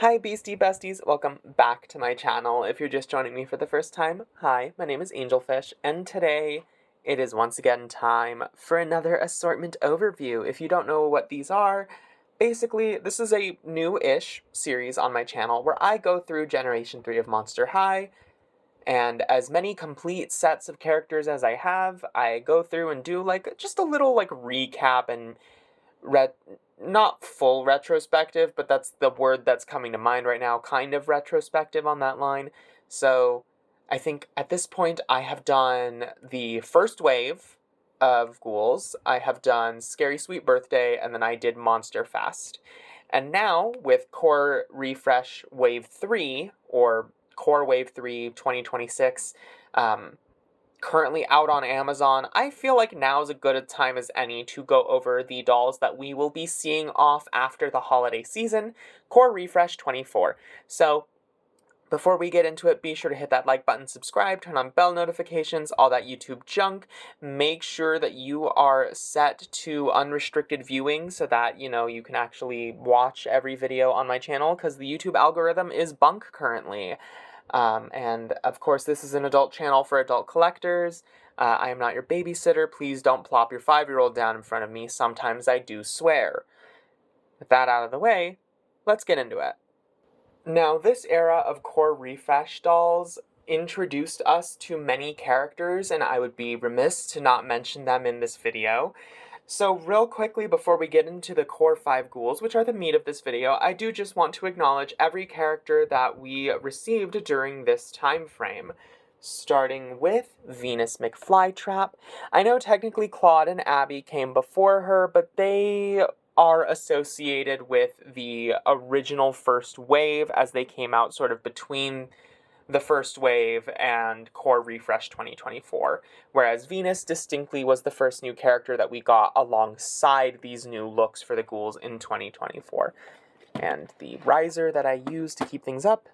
Hi Beastie Besties, welcome back to my channel. If you're just joining me for the first time, hi, my name is Angelfish, and today it is once again time for another assortment overview. If you don't know what these are, basically this is a new-ish series on my channel where I go through Generation 3 of Monster High, and as many complete sets of characters as I have, I go through and do just a little recap and ret not full retrospective, but that's the word that's coming to mind right now, kind of retrospective on that line. So I think at this point I have done the first wave of ghouls, I have done Scary Sweet Birthday, and then I did Monster Fest. And now, with Core Refresh Wave 3, or Core Wave 3 2026, currently out on Amazon, I feel like now is as good a time as any to go over the dolls that we will be seeing off after the holiday season, Core Refresh 24. So, before we get into it, be sure to hit that like button, subscribe, turn on bell notifications, all that YouTube junk. Make sure that you are set to unrestricted viewing so that, you can actually watch every video on my channel, because the YouTube algorithm is bunk currently. And of course, this is an adult channel for adult collectors. I am not your babysitter. Please don't plop your 5-year-old down in front of me. Sometimes I do swear. With that out of the way, let's get into it. Now, this era of Core Refresh dolls introduced us to many characters, and I would be remiss to not mention them in this video. So real quickly before we get into the Core 5 ghouls, which are the meat of this video, I do just want to acknowledge every character that we received during this time frame. Starting with Venus McFlytrap. I know technically Claude and Abby came before her, but they are associated with the original first wave as they came out sort of between the first wave and Core Refresh 2024, whereas Venus distinctly was the first new character that we got alongside these new looks for the ghouls in 2024. And the riser that I use to keep things up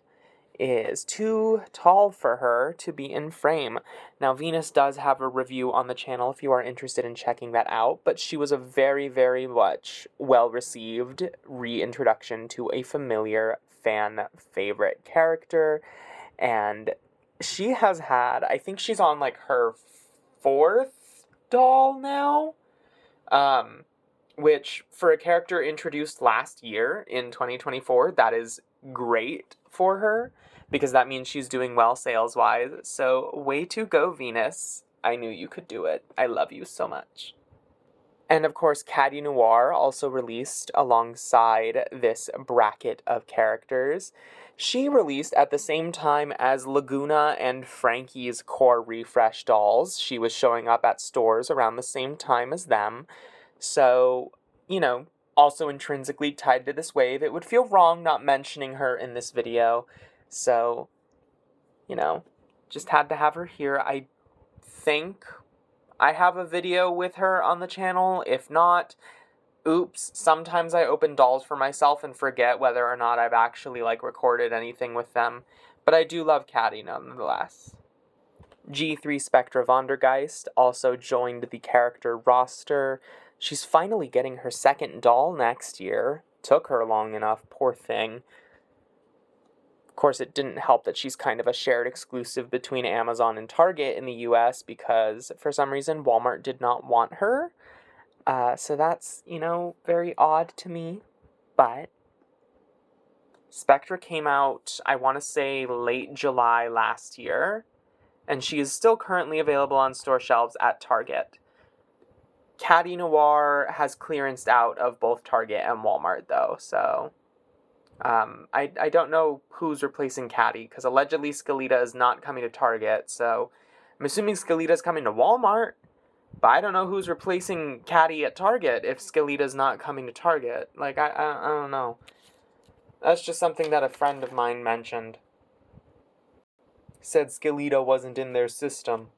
is too tall for her to be in frame. Now, Venus does have a review on the channel if you are interested in checking that out, but she was a very, very much well-received reintroduction to a familiar fan favorite character. And she has had, I think she's on her 4th doll now, which for a character introduced last year in 2024, that is great for her, because that means she's doing well sales-wise. So way to go, Venus. I knew you could do it. I love you so much. And of course, Caddy Noir also released alongside this bracket of characters. She released at the same time as Laguna and Frankie's Core Refresh dolls. She was showing up at stores around the same time as them. So, also intrinsically tied to this wave, it would feel wrong not mentioning her in this video. So, just had to have her here. I think I have a video with her on the channel. If not, oops, sometimes I open dolls for myself and forget whether or not I've actually recorded anything with them. But I do love Caddy nonetheless. G3 Spectra Vondergeist also joined the character roster. She's finally getting her second doll next year. Took her long enough, poor thing. Of course, it didn't help that she's kind of a shared exclusive between Amazon and Target in the US because, for some reason, Walmart did not want her. So that's, very odd to me. But Spectra came out, I want to say, late July last year. And she is still currently available on store shelves at Target. Caddy Noir has clearanced out of both Target and Walmart, though, so I don't know who's replacing Caddy, because allegedly Skelita is not coming to Target, so I'm assuming Skelita's coming to Walmart, but I don't know who's replacing Caddy at Target if Skelita's not coming to Target. I don't know. That's just something that a friend of mine mentioned. Said Skelita wasn't in their system.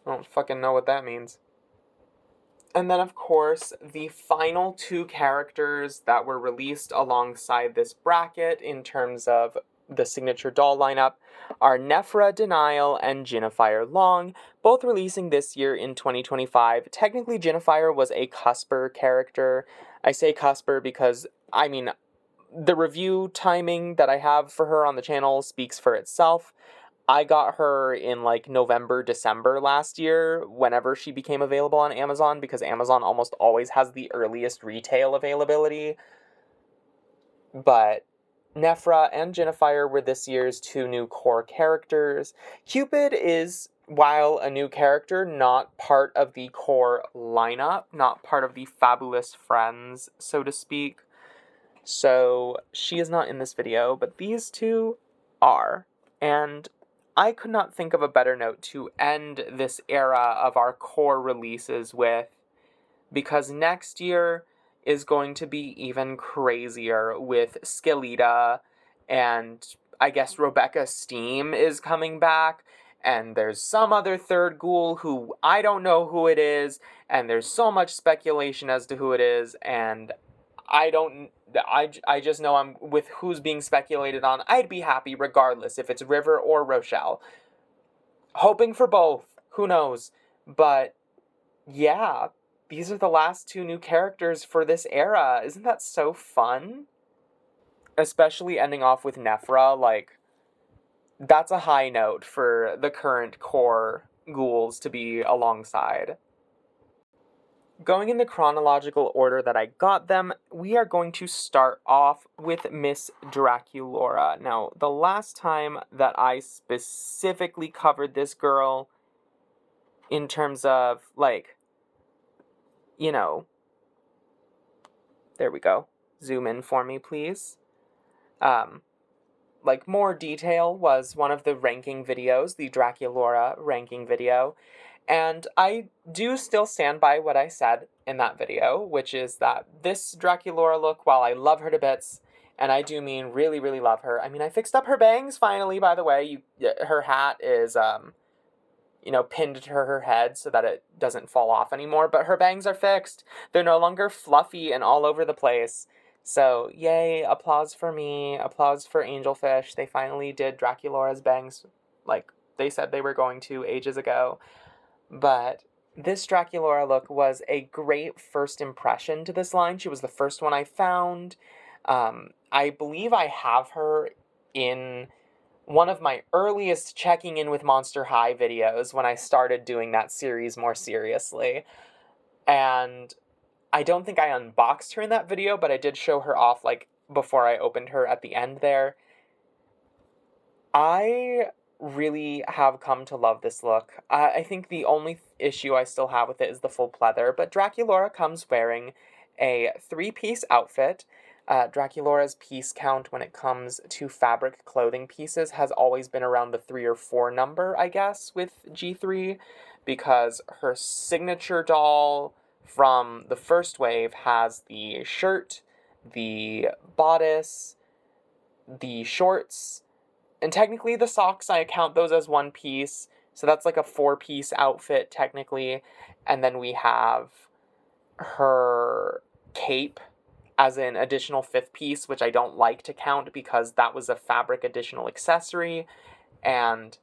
I don't fucking know what that means. And then, of course, the final 2 characters that were released alongside this bracket in terms of the signature doll lineup are Nephra Denial and Jinnifier Long, both releasing this year in 2025. Technically, Jinnifier was a Cusper character. I say Cusper because, the review timing that I have for her on the channel speaks for itself. I got her in like November, December last year, whenever she became available on Amazon, because Amazon almost always has the earliest retail availability. But Nephra and Jennifer were this year's two new core characters. Cupid is, while a new character, not part of the core lineup, not part of the Fabulous Friends, so to speak. So she is not in this video, but these two are. And I could not think of a better note to end this era of our core releases with, because next year is going to be even crazier with Skellita, and I guess Rebecca Steam is coming back, and there's some other third ghoul who I don't know who it is, and there's so much speculation as to who it is, and I just know I'm with who's being speculated on. I'd be happy regardless if it's River or Rochelle. Hoping for both. Who knows? But yeah, these are the last two new characters for this era. Isn't that so fun? Especially ending off with Nephra, like, that's a high note for the current core ghouls to be alongside. Going in the chronological order that I got them, we are going to start off with Miss Draculaura. Now, the last time that I specifically covered this girl, in terms of, like, you know, there we go. Zoom in for me, please. Like, more detail was one of the ranking videos, the Draculaura ranking video. And I do still stand by what I said in that video, which is that this Draculaura look, while I love her to bits, and I do mean really, really love her. I mean, I fixed up her bangs finally, by the way. Her hat is, pinned to her head so that it doesn't fall off anymore, but her bangs are fixed. They're no longer fluffy and all over the place. So, yay, applause for me, applause for Angelfish. They finally did Draculaura's bangs like they said they were going to ages ago. But this Draculaura look was a great first impression to this line. She was the first one I found. I believe I have her in one of my earliest checking in with Monster High videos when I started doing that series more seriously. And I don't think I unboxed her in that video, but I did show her off, like, before I opened her at the end there. I really have come to love this look. I think the only issue I still have with it is the full pleather, but Draculaura comes wearing a 3-piece outfit. Draculaura's piece count when it comes to fabric clothing pieces has always been around the 3 or 4 number, I guess, with G3, because her signature doll from the first wave has the shirt, the bodice, the shorts, and technically the socks, I count those as 1 piece, so that's like a 4-piece outfit technically, and then we have her cape as an additional 5th piece, which I don't like to count because that was a fabric additional accessory, and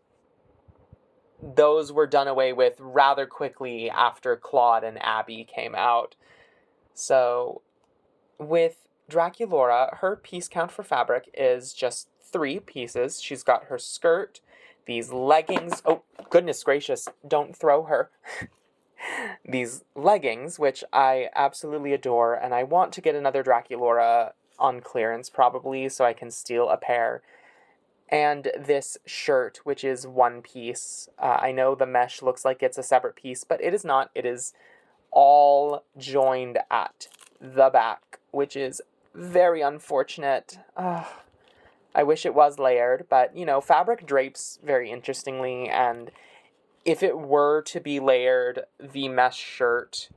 those were done away with rather quickly after Claude and Abby came out. So, with Draculaura, her piece count for fabric is just 3 pieces. She's got her skirt, these leggings. Oh, goodness gracious, don't throw her. These leggings, which I absolutely adore, and I want to get another Draculaura on clearance probably so I can steal a pair. And this shirt, which is 1 piece. I know the mesh looks like it's a separate piece, but it is not. It is all joined at the back, which is very unfortunate. I wish it was layered, but, fabric drapes very interestingly, and if it were to be layered, the mesh shirt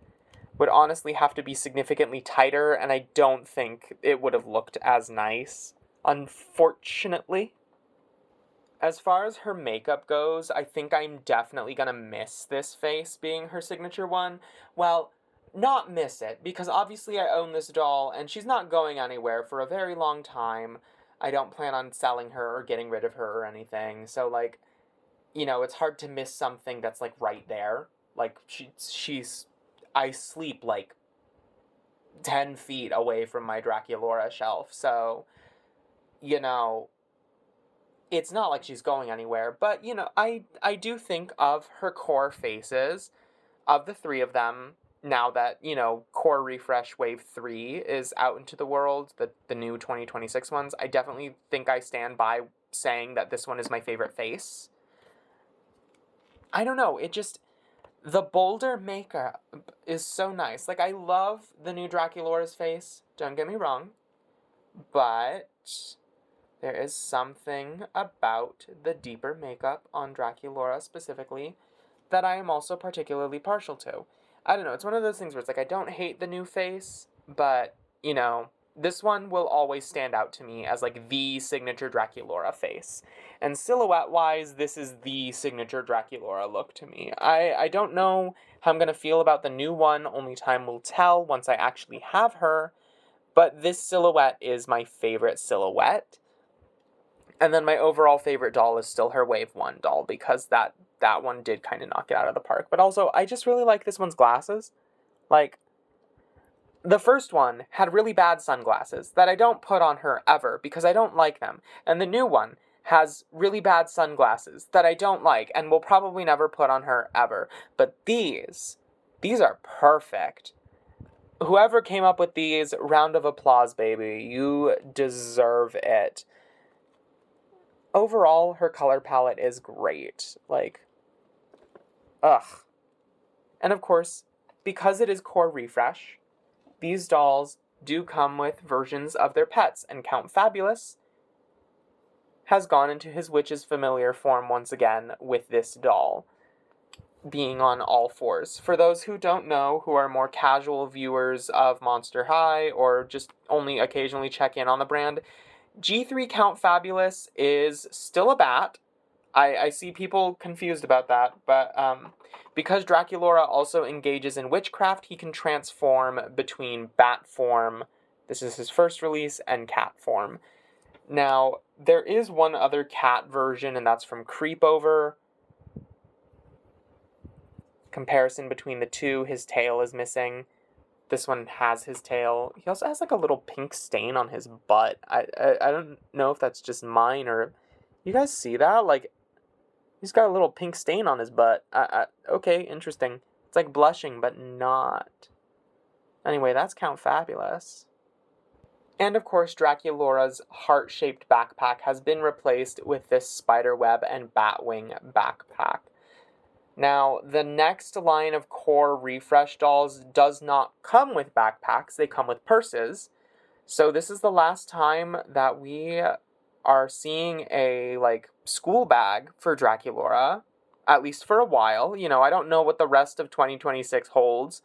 would honestly have to be significantly tighter, and I don't think it would have looked as nice, unfortunately. As far as her makeup goes, I think I'm definitely gonna miss this face being her signature one. Well, not miss it, because obviously I own this doll, and she's not going anywhere for a very long time. I don't plan on selling her or getting rid of her or anything, so, like, it's hard to miss something that's, like, right there. Like, I sleep, like, 10 feet away from my Draculaura shelf. So, you know, it's not like she's going anywhere. But, you know, I do think of her core faces, of the three of them, now that, you know, Core Refresh Wave 3 is out into the world, the new 2026 ones, I definitely think I stand by saying that this one is my favorite face. I don't know, it just, the bolder makeup is so nice. Like, I love the new Draculaura's face, don't get me wrong, but there is something about the deeper makeup on Draculaura specifically that I am also particularly partial to. I don't know, it's one of those things where it's like, I don't hate the new face, but, you know, this one will always stand out to me as, like, the signature Draculaura face. And silhouette-wise, this is the signature Draculaura look to me. I don't know how I'm going to feel about the new one, only time will tell once I actually have her, but this silhouette is my favorite silhouette. And then my overall favorite doll is still her Wave 1 doll, because that one did kind of knock it out of the park. But also, I just really like this one's glasses. Like, the first one had really bad sunglasses that I don't put on her ever because I don't like them. And the new one has really bad sunglasses that I don't like and will probably never put on her ever. But these are perfect. Whoever came up with these, round of applause, baby. You deserve it. Overall, her color palette is great. Like, ugh. And of course, because it is Core Refresh, these dolls do come with versions of their pets, and Count Fabulous has gone into his witch's familiar form once again with this doll, being on all fours. For those who don't know, who are more casual viewers of Monster High, or just only occasionally check in on the brand, G3 Count Fabulous is still a bat. I see people confused about that, but because Draculaura also engages in witchcraft, he can transform between bat form, this is his first release, and cat form. Now, there is one other cat version, and that's from Creepover. Comparison between the two, his tail is missing. This one has his tail. He also has like a little pink stain on his butt. I don't know if that's just mine or... You guys see that? Like, he's got a little pink stain on his butt. Okay, interesting. It's like blushing, but not. Anyway, that's Count Fabulous. And of course, Draculaura's heart-shaped backpack has been replaced with this spiderweb and batwing backpack. Now, the next line of Core Refresh dolls does not come with backpacks, they come with purses. So this is the last time that we are seeing a, like, school bag for Draculaura, at least for a while. You know, I don't know what the rest of 2026 holds,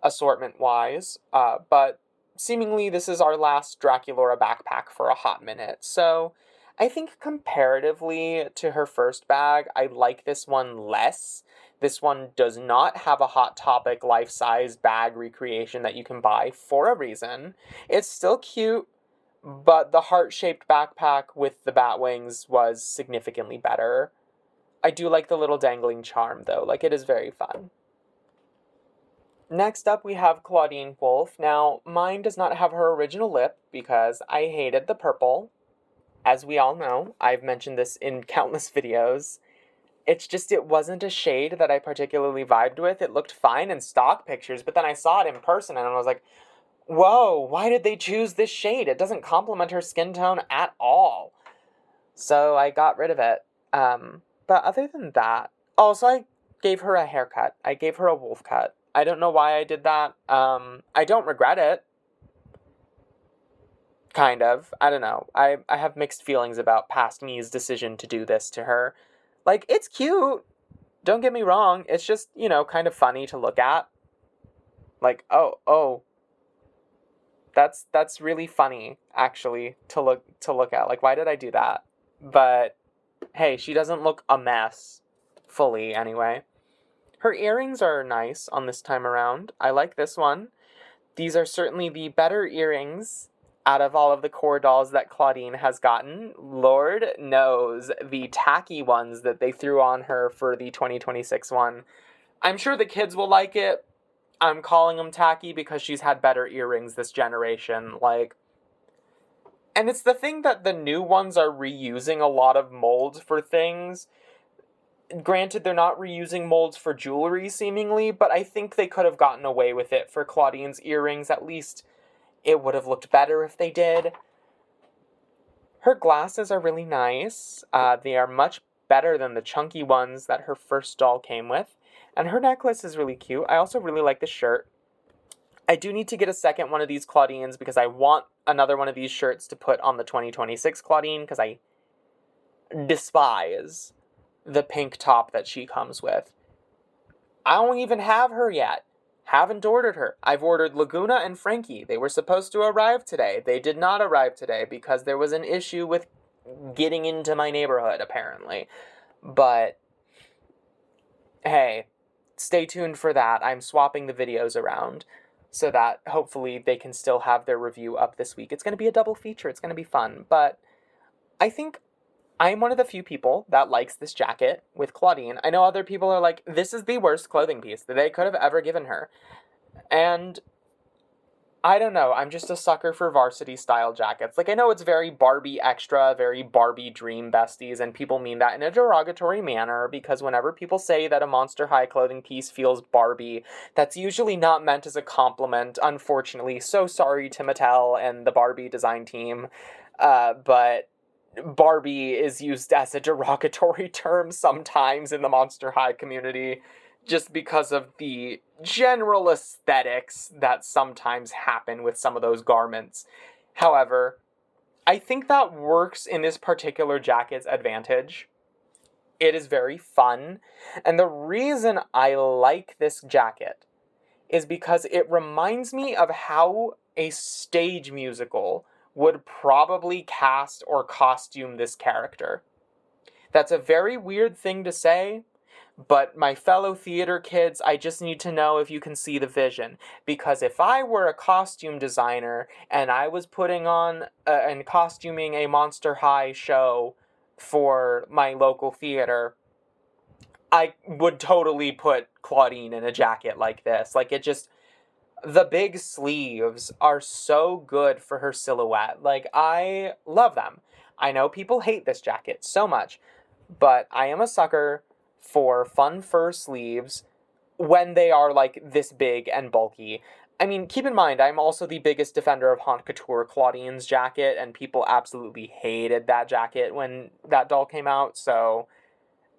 assortment-wise, but seemingly this is our last Draculaura backpack for a hot minute. So I think comparatively to her first bag, I like this one less. This one does not have a Hot Topic life-size bag recreation that you can buy for a reason. It's still cute, but the heart-shaped backpack with the bat wings was significantly better. I do like the little dangling charm, though. Like, it is very fun. Next up, we have Claudine Wolf. Now, mine does not have her original lip because I hated the purple. As we all know, I've mentioned this in countless videos. It's just, it wasn't a shade that I particularly vibed with. It looked fine in stock pictures, but then I saw it in person and I was like, whoa, why did they choose this shade? It doesn't complement her skin tone at all. So I got rid of it. But other than that, also I gave her a haircut. I gave her a wolf cut. I don't know why I did that. I don't regret it. Kind of. I don't know. I have mixed feelings about past me's decision to do this to her. Like, it's cute. Don't get me wrong. It's just, you know, kind of funny to look at. Like, oh. That's really funny, actually, to look at. Like, why did I do that? But, hey, she doesn't look a mess. Fully, anyway. Her earrings are nice on this time around. I like this one. These are certainly the better earrings out of all of the core dolls that Claudine has gotten. Lord knows the tacky ones that they threw on her for the 2026 one. I'm sure the kids will like it. I'm calling them tacky because she's had better earrings this generation. Like, and it's the thing that the new ones are reusing a lot of molds for things. Granted, they're not reusing molds for jewelry, seemingly, but I think they could have gotten away with it for Claudine's earrings. At least it would have looked better if they did. Her glasses are really nice. They are much better than the chunky ones that her first doll came with. And her necklace is really cute. I also really like the shirt. I do need to get a second one of these Claudines because I want another one of these shirts to put on the 2026 Claudine because I despise the pink top that she comes with. I don't even have her yet. Haven't ordered her. I've ordered Laguna and Frankie. They were supposed to arrive today. They did not arrive today because there was an issue with getting into my neighborhood, apparently. But, hey, stay tuned for that. I'm swapping the videos around so that hopefully they can still have their review up this week. It's going to be a double feature. It's going to be fun. But I think I'm one of the few people that likes this jacket with Claudine. I know other people are like, this is the worst clothing piece that they could have ever given her. And I don't know, I'm just a sucker for varsity style jackets. Like, I know it's very Barbie extra, very Barbie dream besties, and people mean that in a derogatory manner, because whenever people say that a Monster High clothing piece feels Barbie, that's usually not meant as a compliment, unfortunately. So sorry to Mattel and the Barbie design team, but Barbie is used as a derogatory term sometimes in the Monster High community, just because of the general aesthetics that sometimes happen with some of those garments. However, I think that works in this particular jacket's advantage. It is very fun, and the reason I like this jacket is because it reminds me of how a stage musical would probably cast or costume this character. That's a very weird thing to say, but my fellow theater kids, I just need to know if you can see the vision. Because if I were a costume designer and I was putting on and costuming a Monster High show for my local theater, I would totally put Claudine in a jacket like this. Like, it just, the big sleeves are so good for her silhouette. Like, I love them. I know people hate this jacket so much, but I am a sucker for fun fur sleeves when they are, like, this big and bulky. I mean, keep in mind, I'm also the biggest defender of Haute Couture Claudine's jacket, and people absolutely hated that jacket when that doll came out, so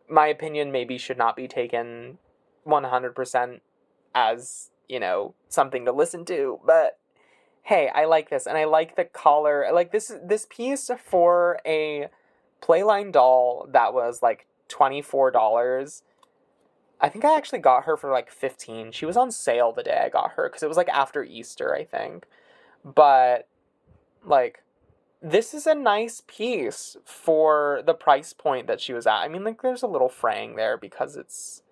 my opinion maybe should not be taken 100% as, you know, something to listen to, but hey, I like this, and I like the collar. Like, this piece for a Playline doll that was like $24. I think I actually got her for like $15. She was on sale the day I got her because it was like after Easter, I think. But like, this is a nice piece for the price point that she was at. I mean, like, there's a little fraying there because it's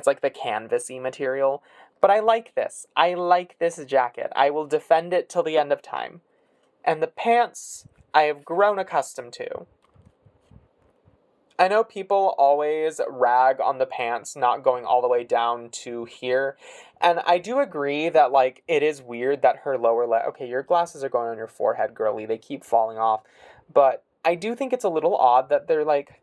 like the canvasy material. But I like this. I like this jacket. I will defend it till the end of time. And the pants, I have grown accustomed to. I know people always rag on the pants not going all the way down to here. And I do agree that, like, it is weird that her lower leg... Okay, your glasses are going on your forehead, girly. They keep falling off. But I do think it's a little odd that they're, like,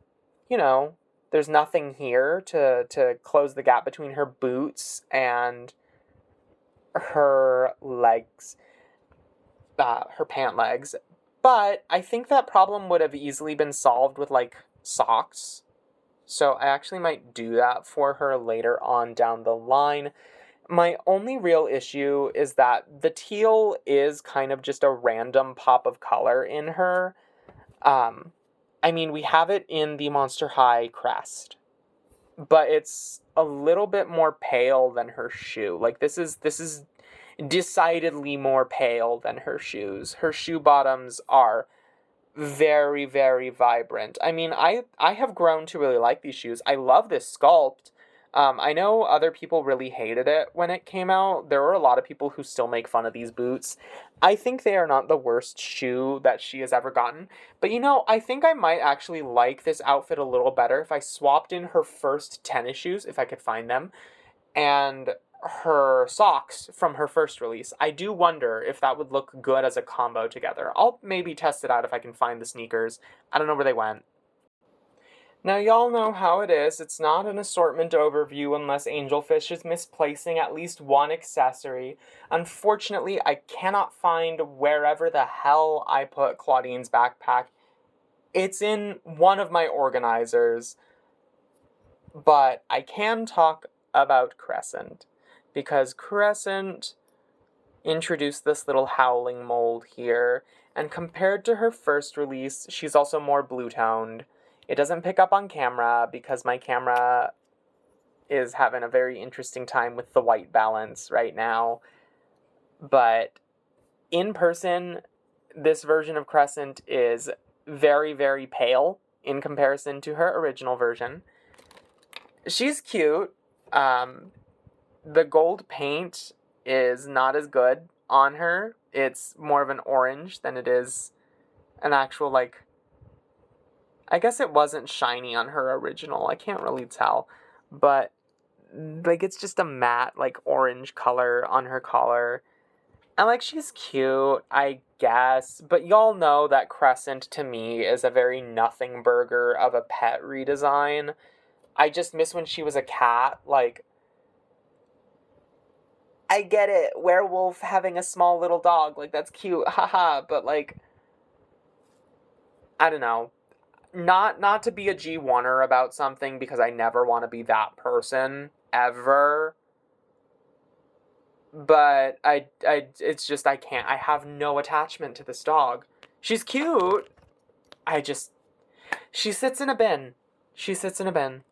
you know, there's nothing here to close the gap between her boots and her legs. Her pant legs. But I think that problem would have easily been solved with, like, socks. So I actually might do that for her later on down the line. My only real issue is that the teal is kind of just a random pop of color in her. I mean, we have it in the Monster High crest, but it's a little bit more pale than her shoe. Like, this is decidedly more pale than her shoes. Her shoe bottoms are very, very vibrant. I mean, I have grown to really like these shoes. I love this sculpt. I know other people really hated it when it came out. There were a lot of people who still make fun of these boots. I think they are not the worst shoe that she has ever gotten. But, you know, I think I might actually like this outfit a little better if I swapped in her first tennis shoes, if I could find them, and her socks from her first release. I do wonder if that would look good as a combo together. I'll maybe test it out if I can find the sneakers. I don't know where they went. Now, y'all know how it is. It's not an assortment overview unless Angelfish is misplacing at least one accessory. Unfortunately, I cannot find wherever the hell I put Claudine's backpack. It's in one of my organizers. But I can talk about Crescent, because Crescent introduced this little howling mold here, and compared to her first release, she's also more blue-toned. It doesn't pick up on camera because my camera is having a very interesting time with the white balance right now. But in person, this version of Crescent is very, very pale in comparison to her original version. She's cute. The gold paint is not as good on her. It's more of an orange than it is an actual, like, I guess it wasn't shiny on her original. I can't really tell. But, like, it's just a matte, like, orange color on her collar. And, like, she's cute, I guess. But y'all know that Crescent, to me, is a very nothing burger of a pet redesign. I just miss when she was a cat. Like, I get it. Werewolf having a small little dog. Like, that's cute. Haha. But, like, I don't know. Not to be a G1er about something, because I never want to be that person ever. But it's just, I can't. I have no attachment to this dog. She's cute. She sits in a bin. She sits in a bin.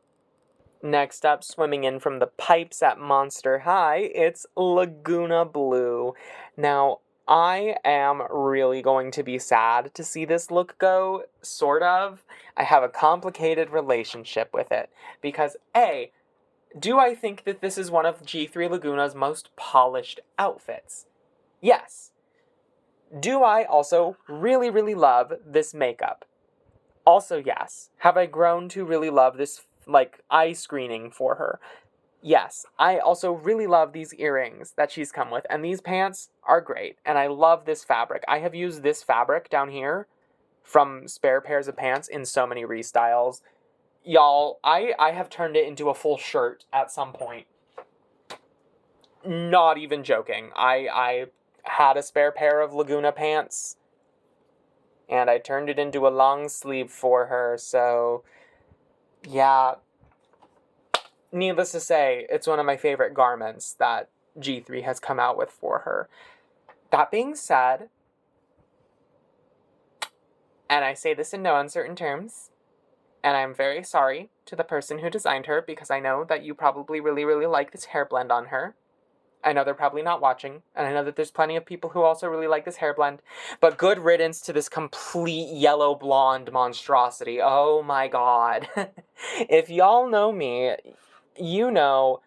Next up, swimming in from the pipes at Monster High, it's Laguna Blue. Now, I am really going to be sad to see this look go, sort of. I have a complicated relationship with it, because A, do I think that this is one of G3 Laguna's most polished outfits? Yes. Do I also really, really love this makeup? Also, yes. Have I grown to really love this, like, eye screening for her? Yes. I also really love these earrings that she's come with, and these pants are great, and I love this fabric. I have used this fabric down here from spare pairs of pants in so many restyles. Y'all, I have turned it into a full shirt at some point. Not even joking. I had a spare pair of Laguna pants, and I turned it into a long sleeve for her, so yeah. Needless to say, it's one of my favorite garments that G3 has come out with for her. That being said, and I say this in no uncertain terms, and I'm very sorry to the person who designed her, because I know that you probably really, really like this hair blend on her. I know they're probably not watching, and I know that there's plenty of people who also really like this hair blend, but good riddance to this complete yellow blonde monstrosity. Oh my god. If y'all know me, you know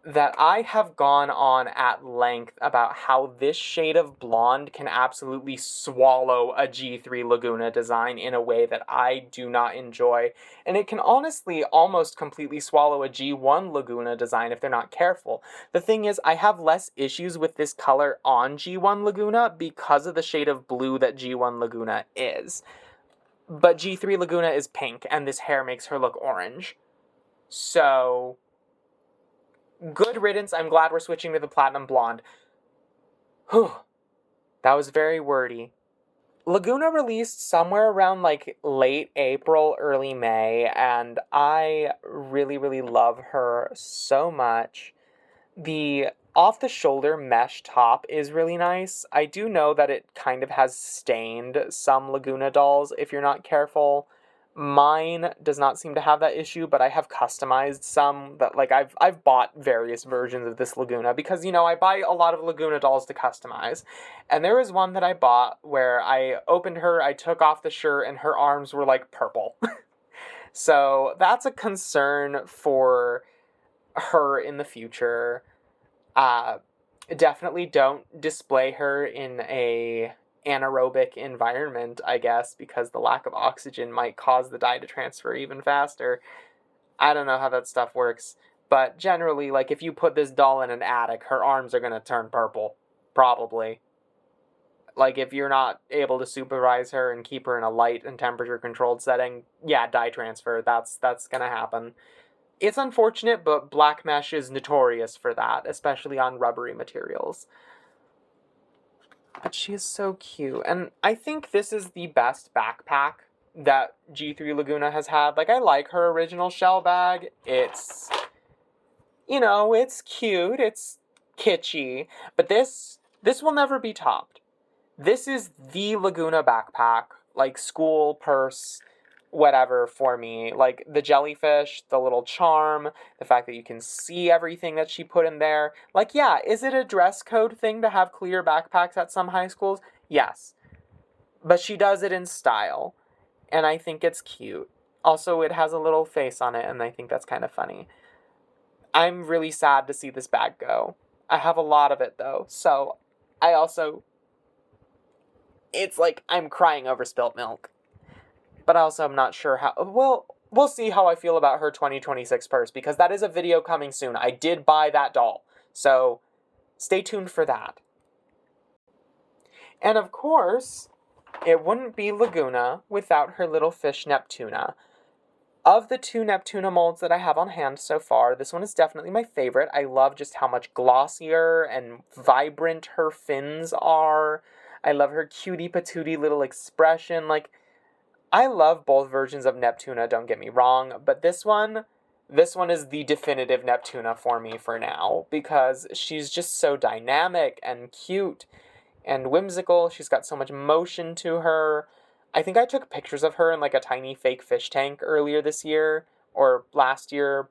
that I have gone on at length about how this shade of blonde can absolutely swallow a G3 Laguna design in a way that I do not enjoy. And it can honestly almost completely swallow a G1 Laguna design if they're not careful. The thing is, I have less issues with this color on G1 Laguna because of the shade of blue that G1 Laguna is. But G3 Laguna is pink, and this hair makes her look orange. So, good riddance. I'm glad we're switching to the platinum blonde. Whew. That was very wordy. Laguna released somewhere around, like, late April, early May, and I really, really love her so much. The off-the-shoulder mesh top is really nice. I do know that it kind of has stained some Laguna dolls if you're not careful. Mine does not seem to have that issue, but I have customized some that, like, I've bought various versions of this Laguna because, you know, I buy a lot of Laguna dolls to customize. And there was one that I bought where I opened her, I took off the shirt, and her arms were, like, purple. So that's a concern for her in the future. Definitely don't display her in a anaerobic environment, I guess, because the lack of oxygen might cause the dye to transfer even faster. I don't know how that stuff works, But generally, like, if you put this doll in an attic, her arms are gonna turn purple. Probably. Like, if you're not able to supervise her and keep her in a light and temperature-controlled setting, yeah, dye transfer, that's gonna happen. It's unfortunate, but black mesh is notorious for that, especially on rubbery materials. But she is so cute, and I think this is the best backpack that G3 Laguna has had. Like, I like her original shell bag. It's, it's cute, it's kitschy, but this will never be topped. This is the Laguna backpack, like school, purse, whatever for me. Like the jellyfish, the little charm, the fact that you can see everything that she put in there. Like, yeah, is it a dress code thing to have clear backpacks at some high schools? Yes. But she does it in style, and I think it's cute. Also, it has a little face on it, and I think that's kind of funny. I'm really sad to see this bag go. I have a lot of it, though, so I also... It's like I'm crying over spilt milk. But also I'm not sure how... Well, we'll see how I feel about her 2026 purse, because that is a video coming soon. I did buy that doll, so stay tuned for that. And of course, it wouldn't be Laguna without her little fish Neptuna. Of the two Neptuna molds that I have on hand so far, this one is definitely my favorite. I love just how much glossier and vibrant her fins are. I love her cutie patootie little expression. Like, I love both versions of Neptuna, don't get me wrong, but this one is the definitive Neptuna for me for now, because she's just so dynamic and cute and whimsical. She's got so much motion to her. I think I took pictures of her in like a tiny fake fish tank earlier this year, or last year.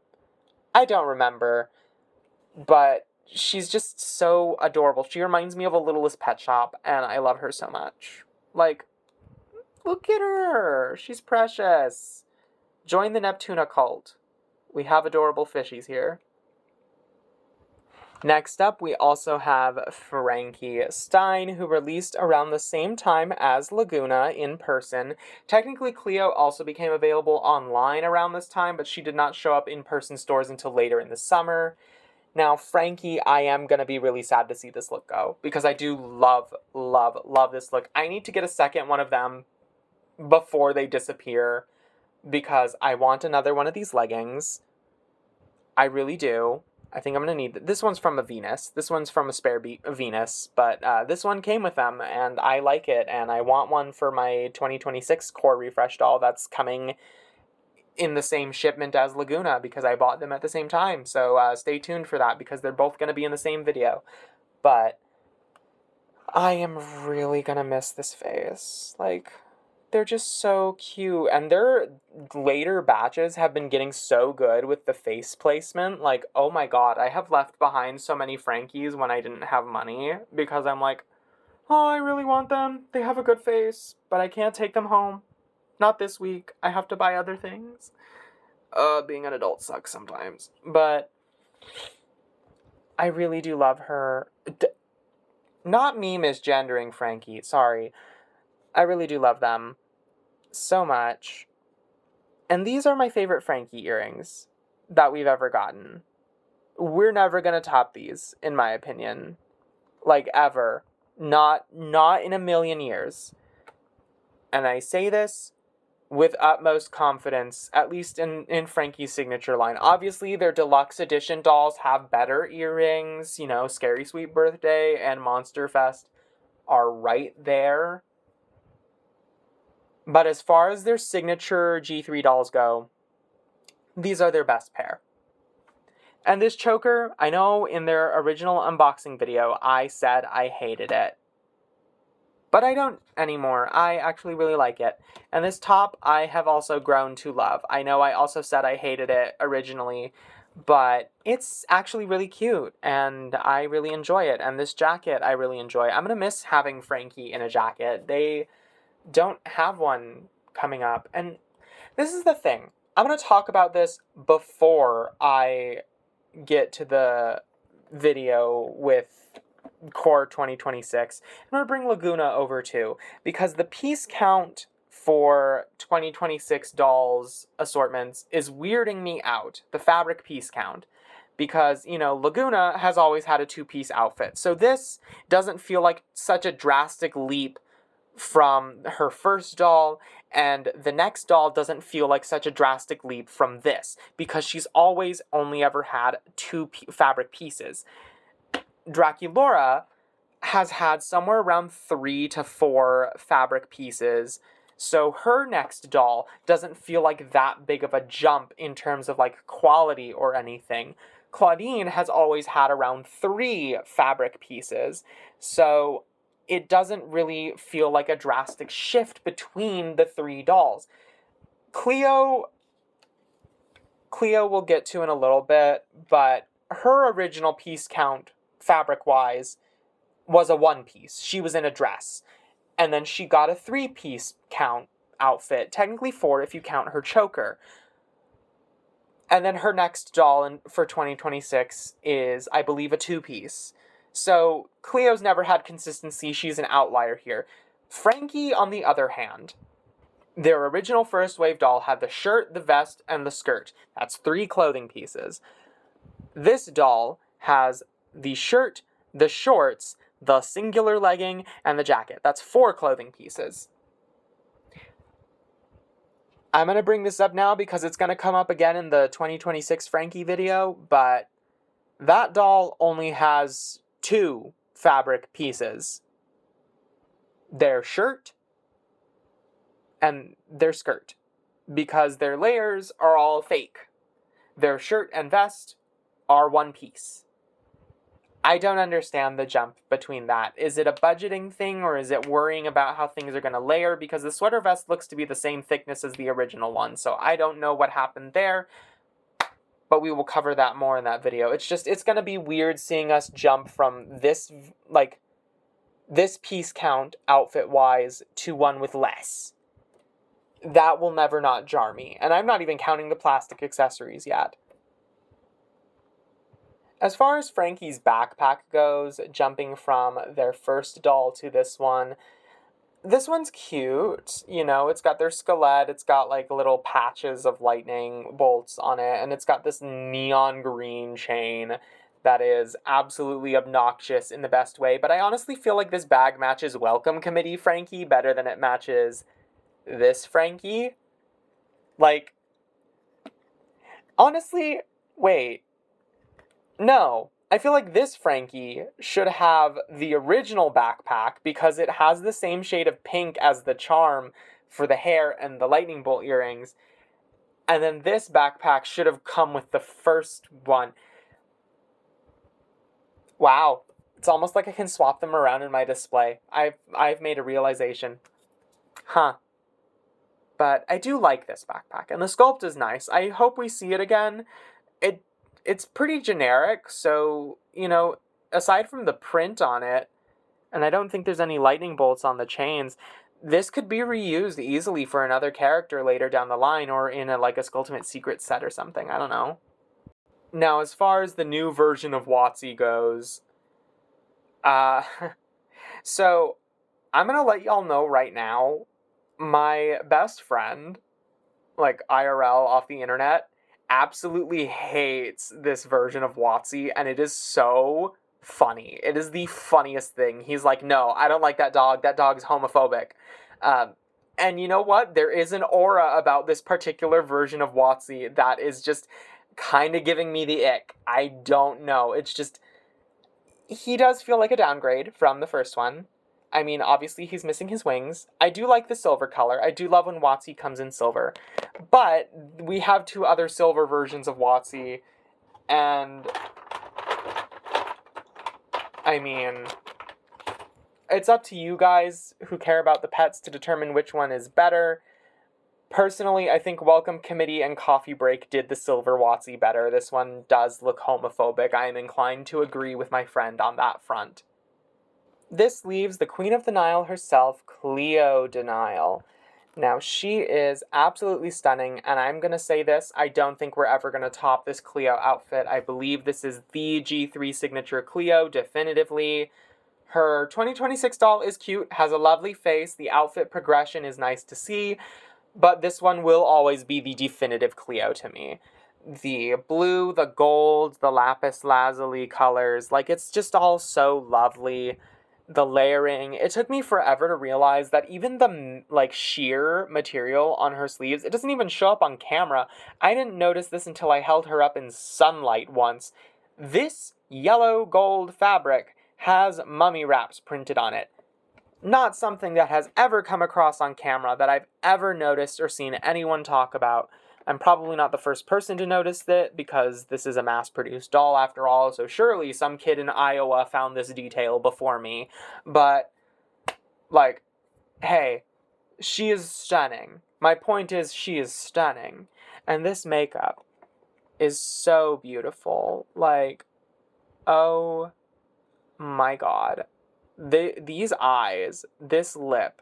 I don't remember, but she's just so adorable. She reminds me of a Littlest Pet Shop, and I love her so much. Like, look at her! She's precious! Join the Neptuna cult. We have adorable fishies here. Next up, we also have Frankie Stein, who released around the same time as Laguna in person. Technically, Cleo also became available online around this time, but she did not show up in person stores until later in the summer. Now, Frankie, I am going to be really sad to see this look go, because I do love, love, love this look. I need to get a second one of them before they disappear, because I want another one of these leggings. I really do. I think I'm going to need... This one's from a Venus. This one's from a spare Venus, but this one came with them, and I like it, and I want one for my 2026 core refresh doll that's coming in the same shipment as Laguna, because I bought them at the same time, so stay tuned for that, because they're both going to be in the same video. But I am really going to miss this face. Like... They're just so cute, and their later batches have been getting so good with the face placement. Like, oh my god, I have left behind so many Frankies when I didn't have money, because I'm like, oh, I really want them. They have a good face, but I can't take them home. Not this week. I have to buy other things. Being an adult sucks sometimes. But I really do love her. Not me misgendering Frankie, sorry. I really do love them so much. And these are my favorite Frankie earrings that we've ever gotten. We're never gonna top these, in my opinion. Like, ever. Not in a million years. And I say this with utmost confidence, at least in Frankie's signature line. Obviously, their deluxe edition dolls have better earrings. Scary Sweet Birthday and Monster Fest are right there. But as far as their signature G3 dolls go, these are their best pair. And this choker, I know in their original unboxing video, I said I hated it. But I don't anymore. I actually really like it. And this top, I have also grown to love. I know I also said I hated it originally, but it's actually really cute, and I really enjoy it. And this jacket, I really enjoy. I'm going to miss having Frankie in a jacket. They don't have one coming up. And this is the thing. I'm going to talk about this before I get to the video with Core 2026. I'm going to bring Laguna over too, because the piece count for 2026 dolls assortments is weirding me out. The fabric piece count. because, Laguna has always had a two-piece outfit. So this doesn't feel like such a drastic leap from her first doll, and the next doll doesn't feel like such a drastic leap from this, because she's always only ever had two fabric pieces. Draculaura has had somewhere around 3 to 4 fabric pieces, so her next doll doesn't feel like that big of a jump in terms of like quality or anything. Claudine has always had around 3 fabric pieces, so it doesn't really feel like a drastic shift between the 3 dolls. Cleo we'll get to in a little bit, but her original piece count, fabric-wise, was a 1-piece. She was in a dress. And then she got a 3-piece count outfit, technically 4 if you count her choker. And then her next doll for 2026 is, I believe, a 2-piece. So Cleo's never had consistency. She's an outlier here. Frankie, on the other hand, their original first wave doll had the shirt, the vest, and the skirt. That's 3 clothing pieces. This doll has the shirt, the shorts, the singular legging, and the jacket. That's 4 clothing pieces. I'm going to bring this up now because it's going to come up again in the 2026 Frankie video, but that doll only has 2 fabric pieces. Their shirt and their skirt, because their layers are all fake. Their shirt and vest are 1 piece. I don't understand the jump between that. Is it a budgeting thing, or is it worrying about how things are going to layer? Because the sweater vest looks to be the same thickness as the original one, so I don't know what happened there, but we will cover that more in that video. It's going to be weird seeing us jump from this piece count, outfit-wise, to one with less. That will never not jar me, and I'm not even counting the plastic accessories yet. As far as Frankie's backpack goes, jumping from their first doll to this one's cute. It's got their skelet, it's got like little patches of lightning bolts on it, and it's got this neon green chain that is absolutely obnoxious in the best way, but I honestly feel like this bag matches Welcome Committee Frankie better than it matches this Frankie. Like, honestly, wait. No, I feel like this Frankie should have the original backpack because it has the same shade of pink as the charm for the hair and the lightning bolt earrings. And then this backpack should have come with the first one. Wow, it's almost like I can swap them around in my display. I've made a realization. Huh. But I do like this backpack, and the sculpt is nice. I hope we see it again. It's pretty generic, so, aside from the print on it, and I don't think there's any lightning bolts on the chains, this could be reused easily for another character later down the line, or in a Skulltimate Secret set or something, I don't know. Now, as far as the new version of WotC goes, so, I'm gonna let y'all know right now, my best friend, IRL off the internet, absolutely hates this version of WotC, and it is so funny. It is the funniest thing. He's like, no, I don't like that dog. That dog's homophobic. And you know what? There is an aura about this particular version of WotC that is just kind of giving me the ick. I don't know. It's just, he does feel like a downgrade from the first one. I mean, obviously he's missing his wings. I do like the silver color. I do love when WotC comes in silver. But we have 2 other silver versions of WotC, and I mean, it's up to you guys who care about the pets to determine which one is better. Personally, I think Welcome Committee and Coffee Break did the silver WotC better. This one does look homophobic. I am inclined to agree with my friend on that front. This leaves the Queen of the Nile herself, Cleo Denial. Now, she is absolutely stunning, and I'm going to say this, I don't think we're ever going to top this Cleo outfit. I believe this is the G3 signature Cleo, definitively. Her 2026 doll is cute, has a lovely face, the outfit progression is nice to see, but this one will always be the definitive Cleo to me. the blue, the gold, the lapis lazuli colors. Like, it's just all so lovely. The layering. It took me forever to realize that even the, like, sheer material on her sleeves, it doesn't even show up on camera. I didn't notice this until I held her up in sunlight once. This yellow gold fabric has mummy wraps printed on it. Not something that has ever come across on camera that I've ever noticed or seen anyone talk about. I'm probably not the first person to notice it because this is a mass-produced doll after all, so surely some kid in Iowa found this detail before me. But, like, hey, she is stunning. My point is, she is stunning. And this makeup is so beautiful. Like, oh my god. These eyes, this lip.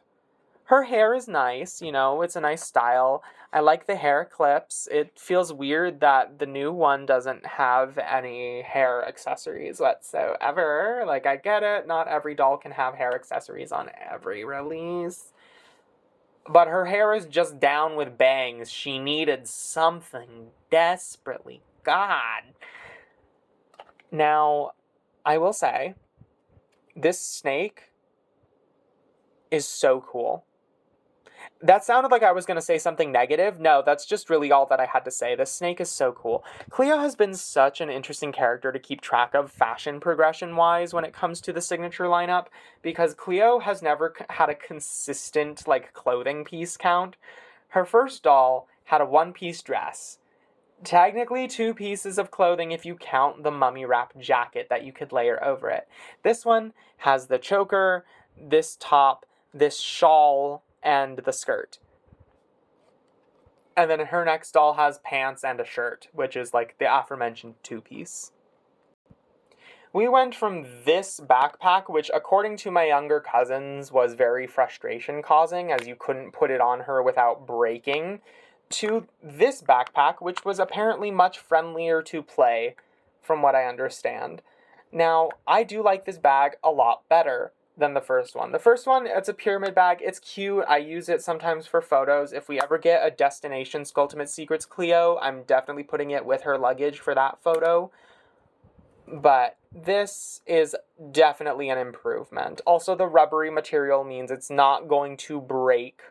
Her hair is nice, you know, it's a nice style. I like the hair clips. It feels weird that the new one doesn't have any hair accessories whatsoever. Like, I get it, not every doll can have hair accessories on every release. But her hair is just down with bangs. She needed something desperately. God. Now, I will say, this snake is so cool. That sounded like I was going to say something negative. No, that's just really all that I had to say. The snake is so cool. Cleo has been such an interesting character to keep track of fashion progression-wise when it comes to the signature lineup, because Cleo has never had a consistent, like, clothing piece count. Her first doll had a one-piece dress. Technically 2 pieces of clothing if you count the mummy wrap jacket that you could layer over it. This one has the choker, this top, this shawl, and the skirt. And then her next doll has pants and a shirt, which is like the aforementioned 2-piece. We went from this backpack, which according to my younger cousins was very frustration causing as you couldn't put it on her without breaking, to this backpack, which was apparently much friendlier to play, from what I understand. Now, I do like this bag a lot better than the first one. The first one, it's a pyramid bag. It's cute. I use it sometimes for photos. If we ever get a Destination Skulltimate Secrets Cleo, I'm definitely putting it with her luggage for that photo. But this is definitely an improvement. Also, the rubbery material means it's not going to break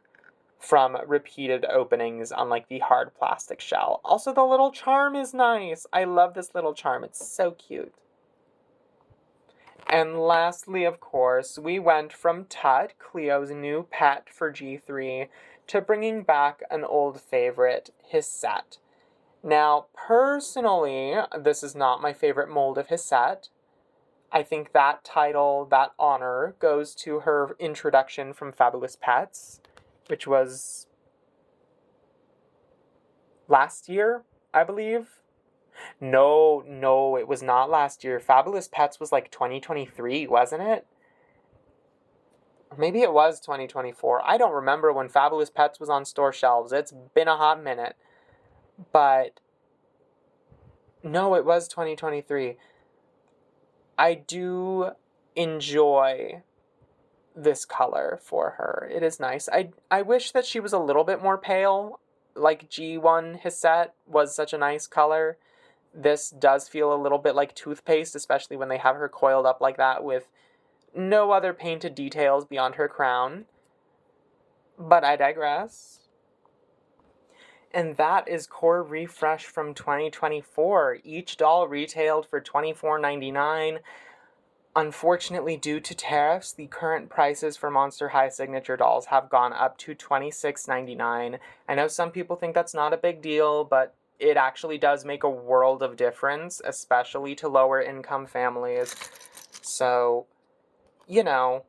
from repeated openings, unlike the hard plastic shell. Also, the little charm is nice. I love this little charm. It's so cute. And lastly, of course, we went from Tut, Cleo's new pet for G3, to bringing back an old favorite, Hisette. Now, personally, this is not my favorite mold of Hisette. I think that title, that honor, goes to her introduction from Fabulous Pets, which was last year, I believe. No, it was not last year. Fabulous Pets was like 2023, wasn't it? Or maybe it was 2024. I don't remember when Fabulous Pets was on store shelves. It's been a hot minute. But no, it was 2023. I do enjoy this color for her. It is nice. I wish that she was a little bit more pale. Like G1 Hisette was such a nice color. This does feel a little bit like toothpaste, especially when they have her coiled up like that with no other painted details beyond her crown. But I digress. And that is Core Refresh from 2024. Each doll retailed for $24.99. Unfortunately, due to tariffs, the current prices for Monster High signature dolls have gone up to $26.99. I know some people think that's not a big deal, but it actually does make a world of difference, especially to lower income families. So, you know,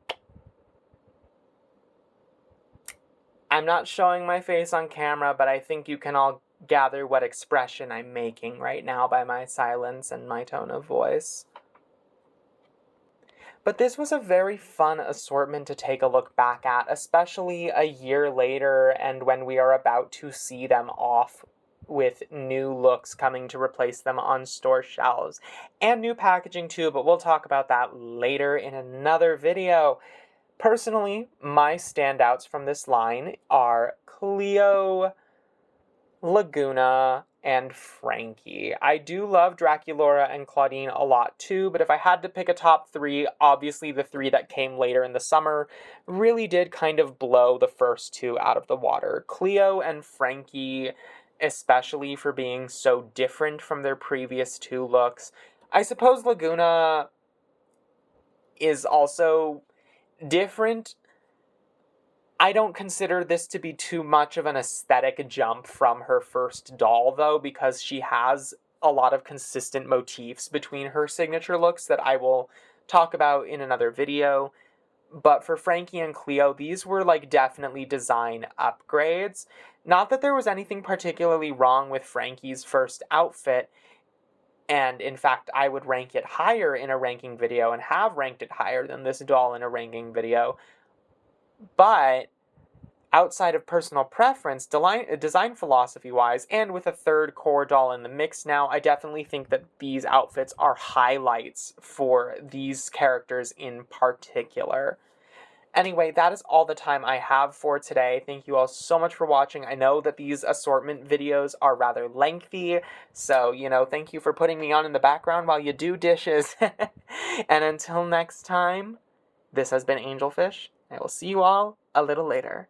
I'm not showing my face on camera, but I think you can all gather what expression I'm making right now by my silence and my tone of voice. But this was a very fun assortment to take a look back at, especially a year later and when we are about to see them off with new looks coming to replace them on store shelves. And new packaging too, but we'll talk about that later in another video. Personally, my standouts from this line are Cleo, Laguna, and Frankie. I do love Draculaura and Claudine a lot too, but if I had to pick a top three, obviously the three that came later in the summer really did kind of blow the first two out of the water. Cleo and Frankie, especially for being so different from their previous two looks. I suppose Laguna is also different. I don't consider this to be too much of an aesthetic jump from her first doll, though, because she has a lot of consistent motifs between her signature looks that I will talk about in another video. But for Frankie and Cleo, these were like definitely design upgrades. Not that there was anything particularly wrong with Frankie's first outfit, and in fact, I would rank it higher in a ranking video and have ranked it higher than this doll in a ranking video. But outside of personal preference, design philosophy-wise, and with a third core doll in the mix now, I definitely think that these outfits are highlights for these characters in particular. Anyway, that is all the time I have for today. Thank you all so much for watching. I know that these assortment videos are rather lengthy, so, thank you for putting me on in the background while you do dishes. And until next time, this has been Angelfish. I will see you all a little later.